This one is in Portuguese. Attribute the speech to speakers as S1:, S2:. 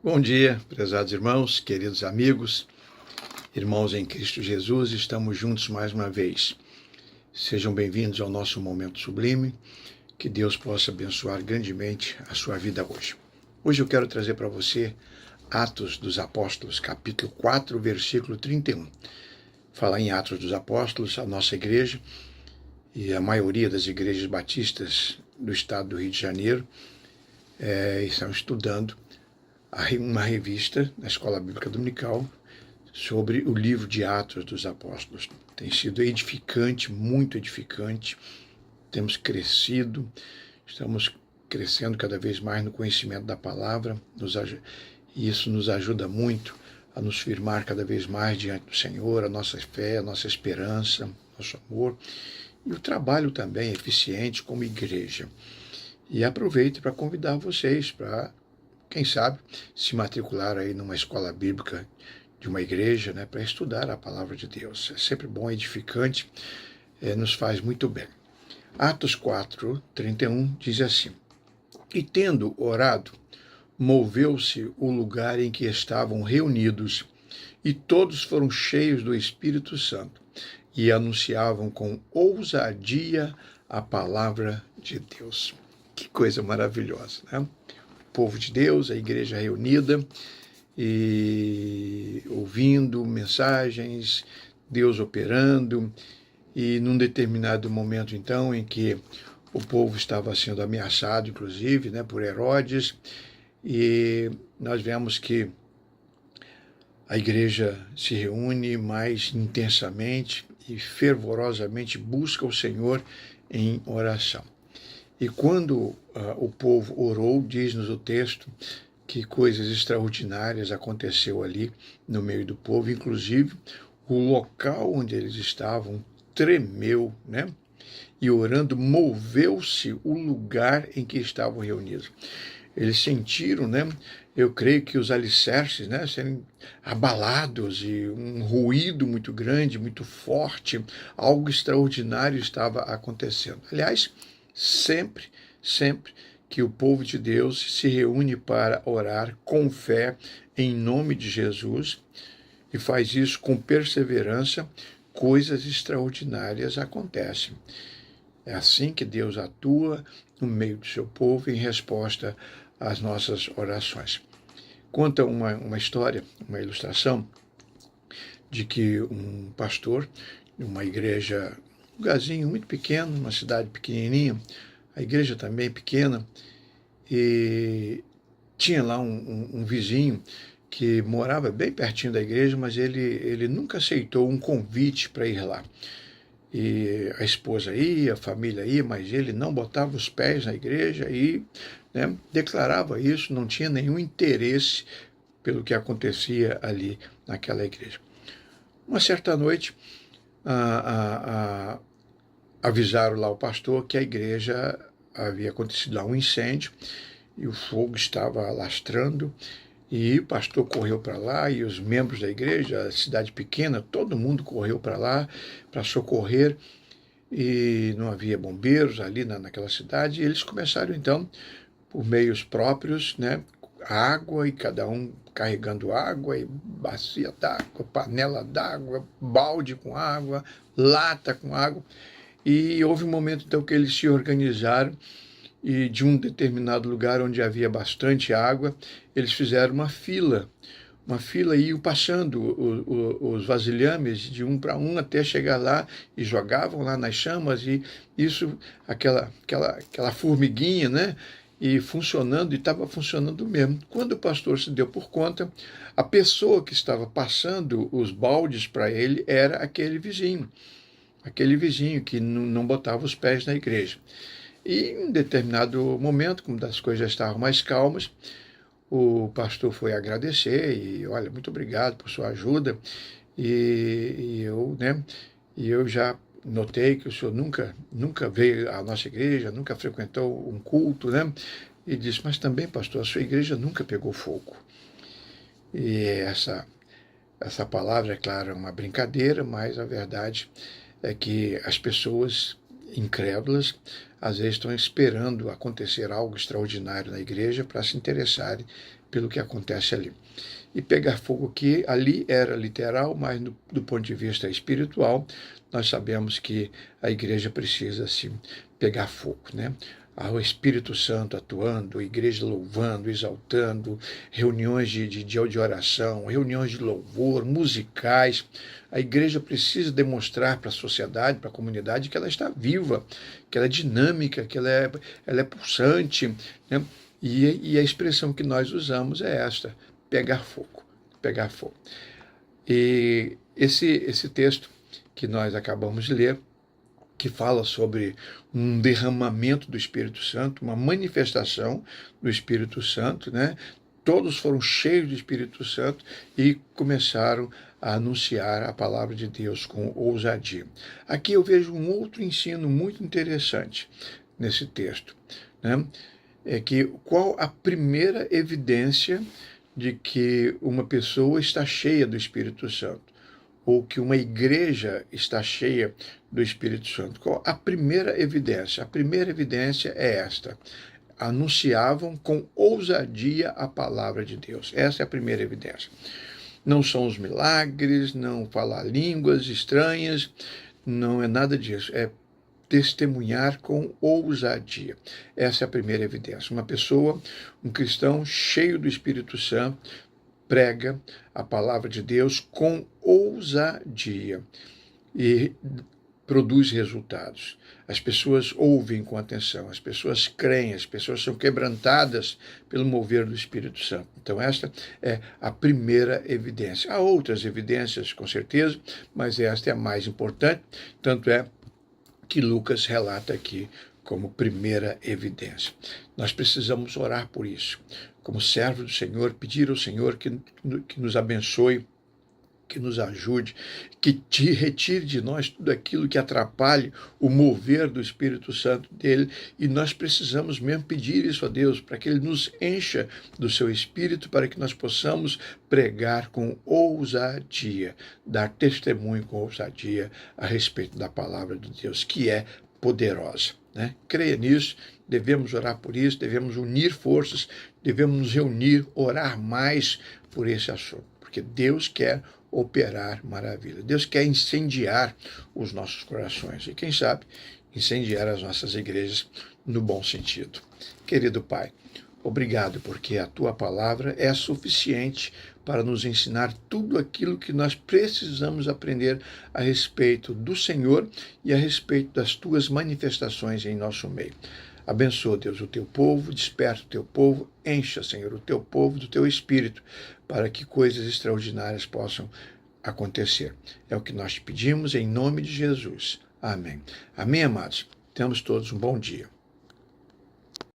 S1: Bom dia, prezados irmãos, queridos amigos, irmãos em Cristo Jesus, estamos juntos mais uma vez. Sejam bem-vindos ao nosso Momento Sublime, que Deus possa abençoar grandemente a sua vida hoje. Hoje eu quero trazer para você Atos dos Apóstolos, capítulo 4, versículo 31. Falar em Atos dos Apóstolos, a nossa igreja e a maioria das igrejas batistas do estado do Rio de Janeiro estão estudando uma revista na Escola Bíblica Dominical sobre o livro de Atos dos Apóstolos. Tem sido edificante, muito edificante. Temos crescido, estamos crescendo cada vez mais no conhecimento da palavra, e isso nos ajuda muito a nos firmar cada vez mais diante do Senhor, a nossa fé, a nossa esperança, nosso amor, e o trabalho também eficiente como igreja. E aproveito para convidar vocês para, quem sabe, se matricular aí numa escola bíblica de uma igreja, para estudar a palavra de Deus. É sempre bom, edificante, nos faz muito bem. Atos 4, 31 diz assim: E tendo orado, moveu-se o lugar em que estavam reunidos, e todos foram cheios do Espírito Santo, e anunciavam com ousadia a palavra de Deus. Que coisa maravilhosa, né? Povo de Deus, a igreja reunida e ouvindo mensagens, Deus operando, e num determinado momento então em que o povo estava sendo ameaçado, inclusive, por Herodes, e nós vemos que a igreja se reúne mais intensamente e fervorosamente busca o Senhor em oração. E quando o povo orou, diz-nos o texto que coisas extraordinárias aconteceu ali no meio do povo, inclusive o local onde eles estavam tremeu, E orando, moveu-se o lugar em que estavam reunidos. Eles sentiram, eu creio que os alicerces, serem abalados e um ruído muito grande, muito forte, algo extraordinário estava acontecendo. Aliás, sempre que o povo de Deus se reúne para orar com fé em nome de Jesus e faz isso com perseverança, coisas extraordinárias acontecem. É assim que Deus atua no meio do seu povo em resposta às nossas orações. Conta uma história, uma ilustração, de que um pastor de uma igreja, um lugarzinho muito pequeno, uma cidade pequenininha, a igreja também pequena, e tinha lá um vizinho que morava bem pertinho da igreja, mas ele nunca aceitou um convite para ir lá. E a esposa ia, a família ia, mas ele não botava os pés na igreja e declarava isso, não tinha nenhum interesse pelo que acontecia ali naquela igreja. Uma certa noite, avisaram lá o pastor que a igreja havia acontecido lá um incêndio e o fogo estava alastrando, e o pastor correu para lá e os membros da igreja, a cidade pequena, todo mundo correu para lá para socorrer, e não havia bombeiros ali naquela cidade, e eles começaram então, por meios próprios, água, e cada um carregando água, e bacia d'água, panela d'água, balde com água, lata com água. E houve um momento então que eles se organizaram, e de um determinado lugar onde havia bastante água, eles fizeram uma fila e iam passando os vasilhames de um para um até chegar lá e jogavam lá nas chamas, e isso, aquela formiguinha, e funcionando, e estava funcionando mesmo. Quando o pastor se deu por conta, a pessoa que estava passando os baldes para ele era aquele vizinho que não botava os pés na igreja. E em um determinado momento, como as coisas já estavam mais calmas, o pastor foi agradecer e, olha, muito obrigado por sua ajuda, e eu já notei que o senhor nunca veio à nossa igreja, nunca frequentou um culto, E disse, mas também, pastor, a sua igreja nunca pegou fogo. E essa palavra, é claro, é uma brincadeira, mas a verdade é que as pessoas incrédulas, às vezes estão esperando acontecer algo extraordinário na igreja para se interessarem pelo que acontece ali. E pegar fogo aqui, ali era literal, mas do ponto de vista espiritual, nós sabemos que a igreja precisa, sim, pegar fogo, né? O Espírito Santo atuando, a igreja louvando, exaltando, reuniões de oração, reuniões de louvor, musicais. A igreja precisa demonstrar para a sociedade, para a comunidade, que ela está viva, que ela é dinâmica, que ela é pulsante, né? E a expressão que nós usamos é esta: pegar fogo, pegar fogo. E esse texto que nós acabamos de ler, que fala sobre um derramamento do Espírito Santo, uma manifestação do Espírito Santo, né? Todos foram cheios do Espírito Santo e começaram a anunciar a palavra de Deus com ousadia. Aqui eu vejo um outro ensino muito interessante nesse texto, né? É que qual a primeira evidência de que uma pessoa está cheia do Espírito Santo, ou que uma igreja está cheia do Espírito Santo? Qual a primeira evidência? A primeira evidência é esta: anunciavam com ousadia a palavra de Deus. Essa é a primeira evidência. Não são os milagres, não falar línguas estranhas, não é nada disso. É testemunhar com ousadia. Essa é a primeira evidência. Uma pessoa, um cristão cheio do Espírito Santo, prega a palavra de Deus com ousadia e produz resultados. As pessoas ouvem com atenção, as pessoas creem, as pessoas são quebrantadas pelo mover do Espírito Santo. Então, esta é a primeira evidência. Há outras evidências, com certeza, mas esta é a mais importante, tanto é que Lucas relata aqui como primeira evidência. Nós precisamos orar por isso. Como servo do Senhor, pedir ao Senhor que nos abençoe, que nos ajude, que te retire de nós tudo aquilo que atrapalhe o mover do Espírito Santo dele, e nós precisamos mesmo pedir isso a Deus, para que ele nos encha do seu Espírito, para que nós possamos pregar com ousadia, dar testemunho com ousadia a respeito da palavra de Deus, que é poderosa, né? Creia nisso, devemos orar por isso, devemos unir forças, devemos nos reunir, orar mais por esse assunto, porque Deus quer operar maravilha. Deus quer incendiar os nossos corações e, quem sabe, incendiar as nossas igrejas no bom sentido. Querido Pai, obrigado, porque a Tua palavra é suficiente para nos ensinar tudo aquilo que nós precisamos aprender a respeito do Senhor e a respeito das Tuas manifestações em nosso meio. Abençoa, Deus, o Teu povo, desperta o Teu povo, encha, Senhor, o Teu povo do Teu Espírito, para que coisas extraordinárias possam acontecer. É o que nós te pedimos em nome de Jesus. Amém. Amém, amados. Tenhamos todos um bom dia.